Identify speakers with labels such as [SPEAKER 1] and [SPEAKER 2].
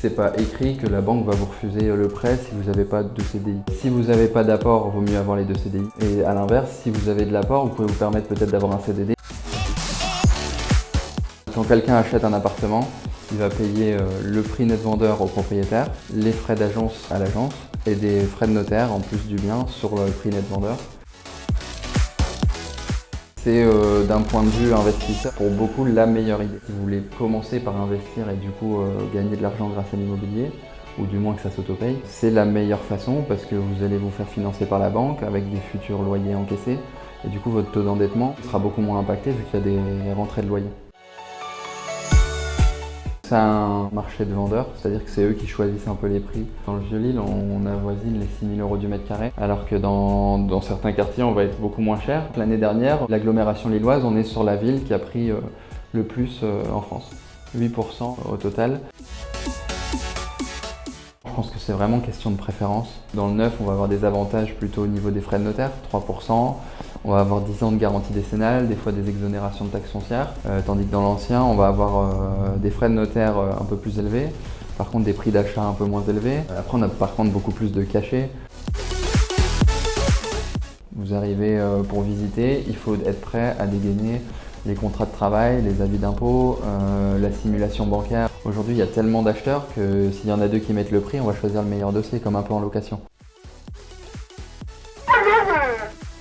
[SPEAKER 1] C'est pas écrit que la banque va vous refuser le prêt si vous n'avez pas de CDI. Si vous n'avez pas d'apport, il vaut mieux avoir les 2 CDI. Et à l'inverse, si vous avez de l'apport, vous pouvez vous permettre peut-être d'avoir un CDD. Quand quelqu'un achète un appartement, il va payer le prix net vendeur au propriétaire, les frais d'agence à l'agence et des frais de notaire en plus du bien sur le prix net vendeur. C'est d'un point de vue investisseur, pour beaucoup, la meilleure idée. Si vous voulez commencer par investir et du coup gagner de l'argent grâce à l'immobilier, ou du moins que ça s'autopaye, c'est la meilleure façon parce que vous allez vous faire financer par la banque avec des futurs loyers encaissés et du coup votre taux d'endettement sera beaucoup moins impacté vu qu'il y a des rentrées de loyer. C'est un marché de vendeurs, c'est-à-dire que c'est eux qui choisissent un peu les prix. Dans le Vieux-Lille, on avoisine les 6 000 € du mètre carré, alors que dans certains quartiers, on va être beaucoup moins cher. L'année dernière, l'agglomération lilloise, on est sur la ville qui a pris le plus en France, 8% au total. Je pense que c'est vraiment question de préférence. Dans le neuf, on va avoir des avantages plutôt au niveau des frais de notaire, 3%. On va avoir 10 ans de garantie décennale, des fois des exonérations de taxes foncières. Tandis que dans l'ancien, on va avoir des frais de notaire un peu plus élevés. Par contre, des prix d'achat un peu moins élevés. Après, on a par contre beaucoup plus de cachets. Vous arrivez pour visiter, il faut être prêt à dégainer les contrats de travail, les avis d'impôt, la simulation bancaire. Aujourd'hui, il y a tellement d'acheteurs que s'il y en a 2 qui mettent le prix, on va choisir le meilleur dossier, comme un peu en location.